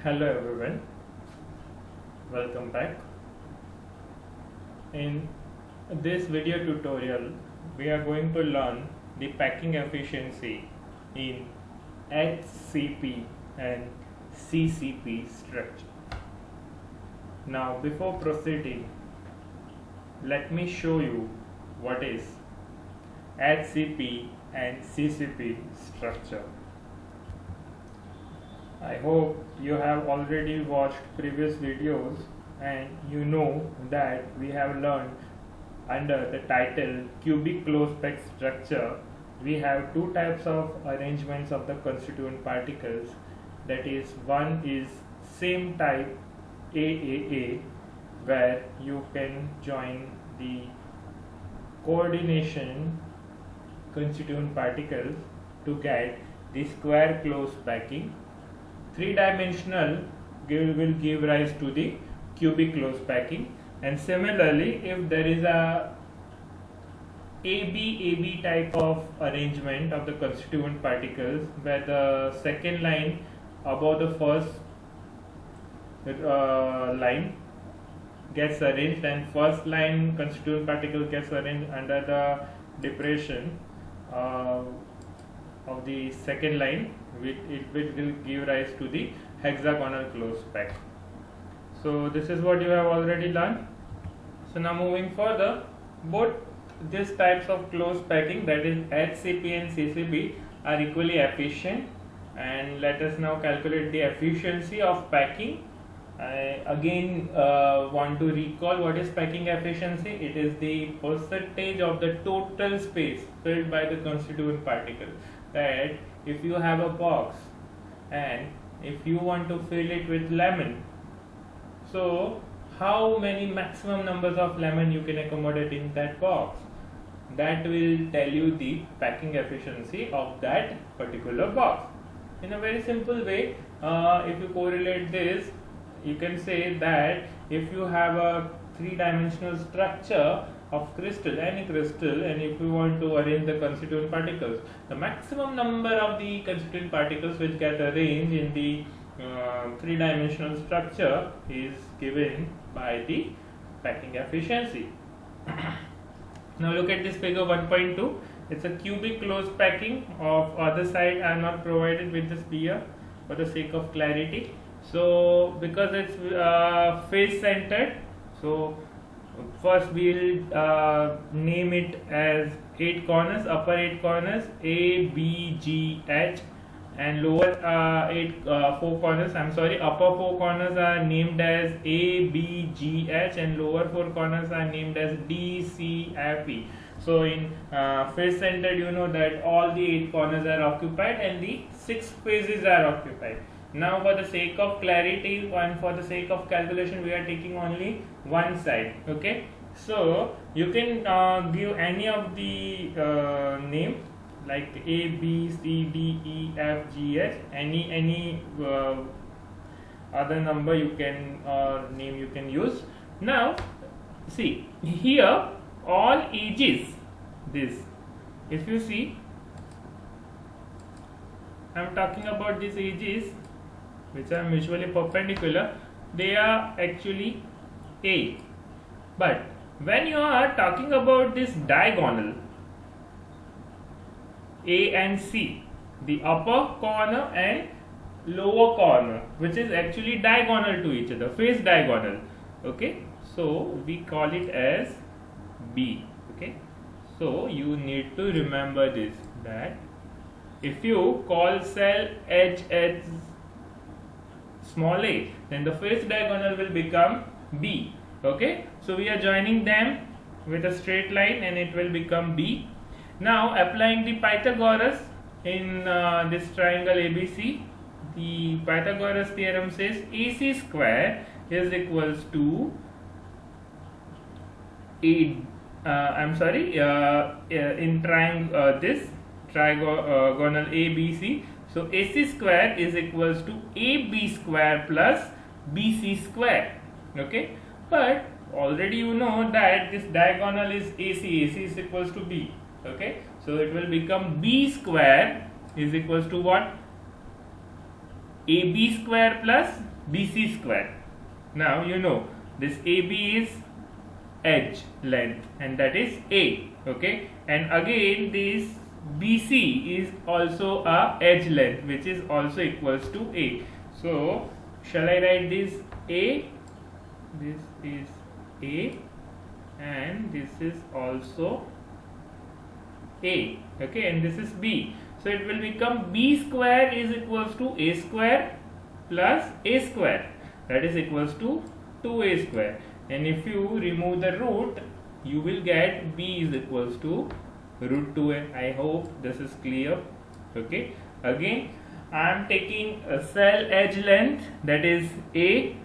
Hello everyone, welcome back. In this video tutorial, we are going to learn the packing efficiency in HCP and CCP structure. Now, before proceeding, let me show you what is HCP and CCP structure. I hope you have already watched previous videos and you know that we have learned under the title cubic close packed structure. We have two types of arrangements of the constituent particles, that is, one is same type AAA, where you can join the coordination constituent particles to get the square close packing. Three-dimensional will give rise to the cubic close packing, and similarly if there is a AB type of arrangement of the constituent particles where the second line above the first line gets arranged and first line constituent particle gets arranged under the depression of the second line, it will give rise to the hexagonal close pack. So this is what you have already learned. So now moving further, both these types of close packing, that is HCP and CCP, are equally efficient, and let us now calculate the efficiency of packing. I again want to recall what is packing efficiency. It is the percentage of the total space filled by the constituent particle. That if you have a box and if you want to fill it with lemon, so how many maximum numbers of lemon you can accommodate in that box, that will tell you the packing efficiency of that particular box. In a very simple way, if you correlate this, you can say that if you have a three-dimensional structure of crystal, any crystal, and if you want to arrange the constituent particles, the maximum number of the constituent particles which get arranged in the three-dimensional structure is given by the packing efficiency. Now look at this figure 1.2. It's a cubic close packing. Of other side I am not provided with this here for the sake of clarity. So because it's face centered, so first we'll name it as 8 corners, upper 8 corners A, B, G, H, and lower 4 corners, upper 4 corners are named as A, B, G, H, and lower 4 corners are named as D, C, F, E. So in face centered, you know that all the 8 corners are occupied and the 6 faces are occupied. Now for the sake of clarity and for the sake of calculation, we are taking only one side. Okay, so you can give any of the name like A, B, C, D, E, F, G, H, any other number you can name you can use. Now see here all edges, this, if you see, I am talking about these edges which are mutually perpendicular, they are actually A. But when you are talking about this diagonal A and C, the upper corner and lower corner, which is actually diagonal to each other, face diagonal, okay, so we call it as B. Okay, so you need to remember this, that if you call cell H as small a, then the face diagonal will become B. Okay, so we are joining them with a straight line and it will become B. Now applying the Pythagoras in this triangle ABC, the Pythagoras theorem says AC square is equals to in this trigonal ABC, so AC square is equals to AB square plus BC square. Okay, but already you know that this diagonal is AC is equals to B. Okay, so it will become B square is equals to what? AB square plus BC square. Now you know this AB is edge length and that is A, okay, and again this BC is also a edge length which is also equals to A. So shall I write this A? This is A and this is also A, okay, and this is B. So it will become B square is equals to A square plus A square, that is equals to 2A square, and if you remove the root you will get B is equals to root 2A. I hope this is clear, okay. Again I am taking a cell edge length, that is A,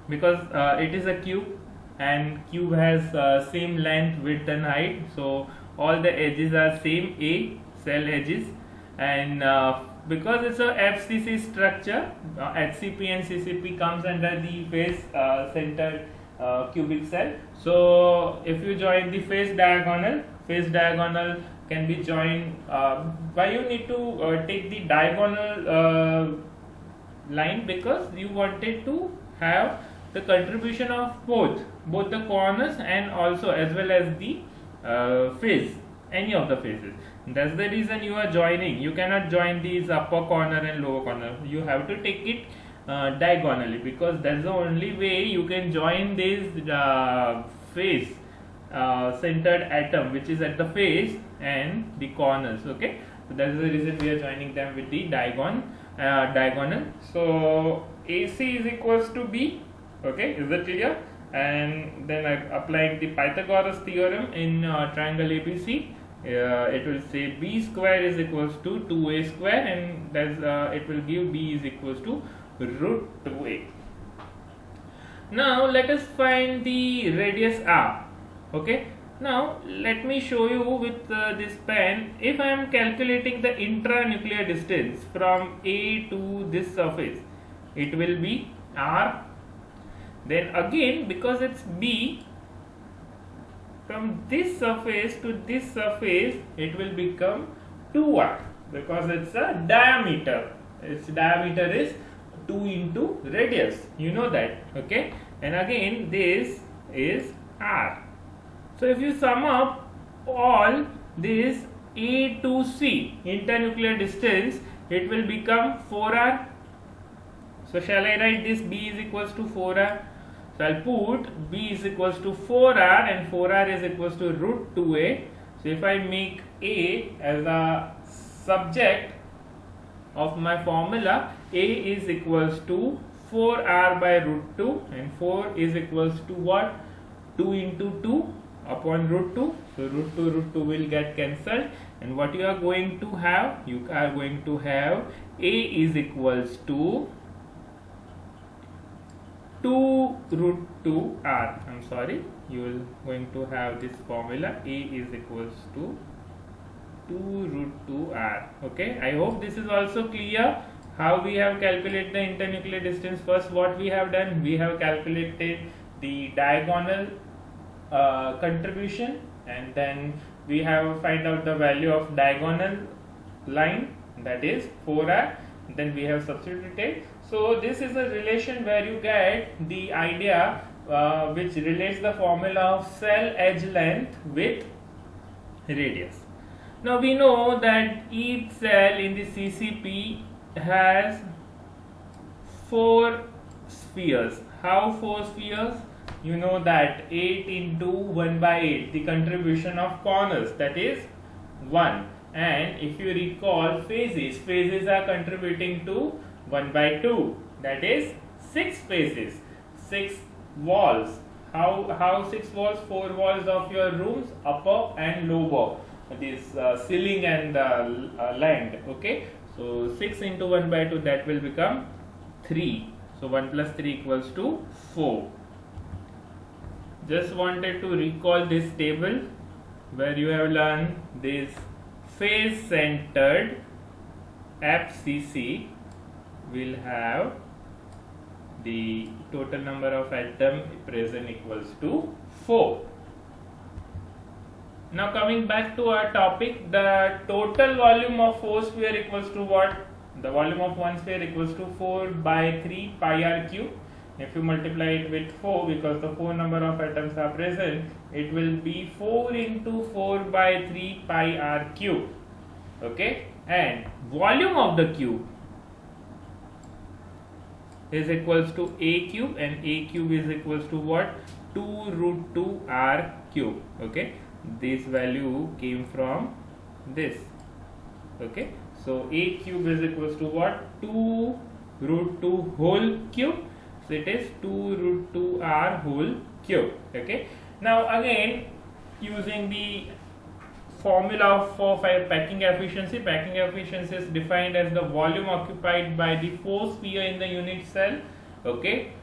because it is a cube and cube has same length, width and height, so all the edges are same A, cell edges, and because it's a FCC structure, HCP and CCP comes under the face centered cubic cell. So if you join the face diagonal can be joined. Why you need to take the diagonal line? Because you wanted to have the contribution of both the corners and also as well as the face, any of the faces. That's the reason you are joining. You cannot join these upper corner and lower corner. You have to take it diagonally, because that's the only way you can join this face centered atom which is at the face and the corners, okay. So that's the reason we are joining them with the diagonal. So AC is equals to B, okay, is it clear? And then I'm applying the Pythagoras theorem in triangle ABC. It will say B square is equals to 2A square, and that's it will give B is equals to root 2A. Now let us find the radius R, okay. Now let me show you with this pen. If I am calculating the intranuclear distance from A to this surface, it will be R. Then again, because it's B, from this surface to this surface it will become 2R, because it's a diameter. Its diameter is 2 into radius, you know that, okay. And again this is R. So if you sum up all this A to C internuclear distance, it will become 4R. So shall I write this B is equals to 4R? So I'll put B is equals to 4R and 4R is equals to root 2A. So if I make A as a subject of my formula, A is equals to 4R by root 2 and 4 is equals to what? 2 into 2 upon root 2. So root 2 will get cancelled, and what you are going to have? You are going to have A is equals to 2 root 2 R. I'm sorry, you will going to have this formula A is equals to 2 root 2 R. Okay, I hope this is also clear how we have calculated the internuclear distance. First, what we have done, we have calculated the diagonal contribution, and then we have find out the value of diagonal line, that is 4R. Then we have substituted. So this is a relation where you get the idea which relates the formula of cell edge length with radius. Now we know that each cell in the CCP has 4 spheres. How 4 spheres? You know that 8 into 1 by 8, the contribution of corners, that is 1. And if you recall phases are contributing to 1 by 2, that is 6 phases, 6 walls. How 6 walls? 4 walls of your rooms, upper and lower, this ceiling and land, okay. So 6 into 1 by 2, that will become 3. So 1 plus 3 equals to 4. Just wanted to recall this table where you have learned this face centered FCC will have the total number of atom present equals to 4. Now coming back to our topic, the total volume of 4 sphere equals to what? The volume of one sphere equals to 4 by 3 pi r cube. If you multiply it with 4, because the 4 number of atoms are present, it will be 4 into 4 by 3 pi r cube. Okay, and volume of the cube is equals to a cube, and a cube is equals to what? 2 root 2 r cube. Okay, this value came from this. Okay, so a cube is equals to what? 2 root 2 whole cube. So it is 2 root 2 r whole cube. Okay, now again using the formula for packing efficiency. Packing efficiency is defined as the volume occupied by the 4 sphere in the unit cell. Okay,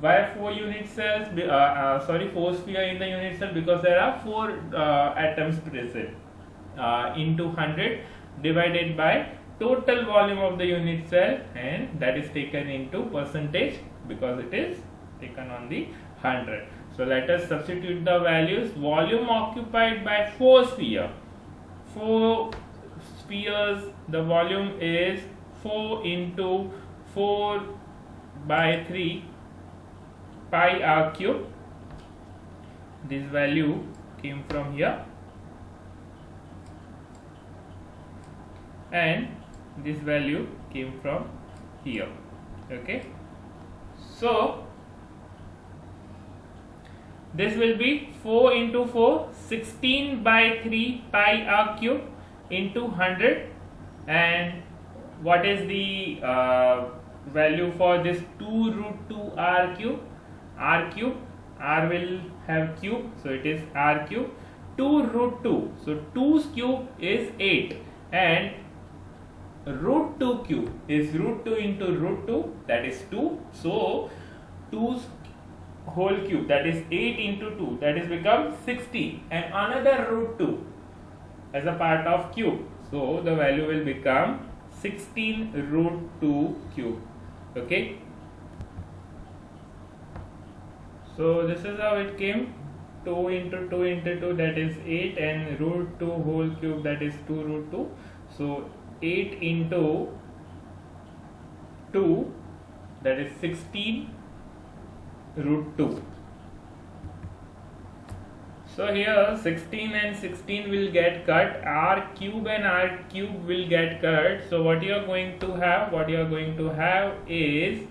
why 4 unit cells? 4 sphere in the unit cell, because there are 4 atoms present into 100 divided by total volume of the unit cell, and that is taken into percentage because it is taken on the 100. So let us substitute the values. Volume occupied by 4 sphere. 4 spheres, the volume is 4 into 4 by 3 pi r cube. This value came from here, and this value came from here. Okay, so this will be 4 into 4, 16 by 3 pi r cube into 100. And what is the value for this 2 root 2 r cube? R cube, r will have cube, so it is r cube. 2 root 2, so 2's cube is 8, and root 2 cube is root 2 into root 2, that is 2. So 2's whole cube, that is 8 into 2, that is become 60, and another root 2 as a part of cube. So the value will become 16 root 2 cube. Okay, so this is how it came. 2 into 2 into 2, that is 8, and root 2 whole cube, that is 2 root 2. So 8 into 2, that is 16 root 2. So here 16 and 16 will get cut, r cube and r cube will get cut. So what you are going to have? What you are going to have is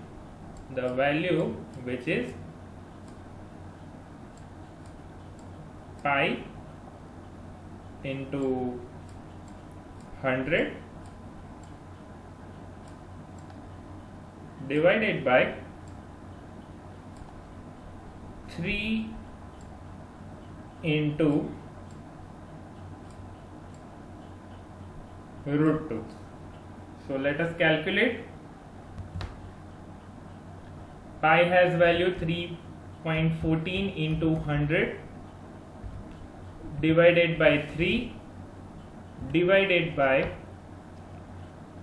the value which is pi into 100 divided by 3 into root 2. So let us calculate. Pi has value 3.14 into 100 divided by 3 divided by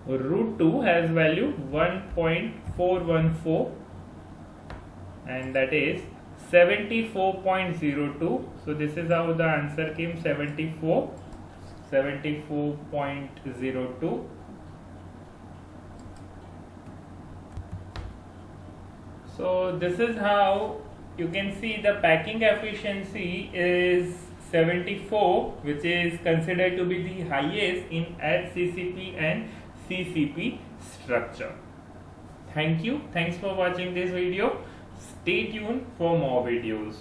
root 2 has value 1.414, and that is 74.02. So this is how the answer came, 74.02. So this is how you can see the packing efficiency is 74, which is considered to be the highest in HCCP and CCP structure. Thank you. Thanks for watching this video. Stay tuned for more videos.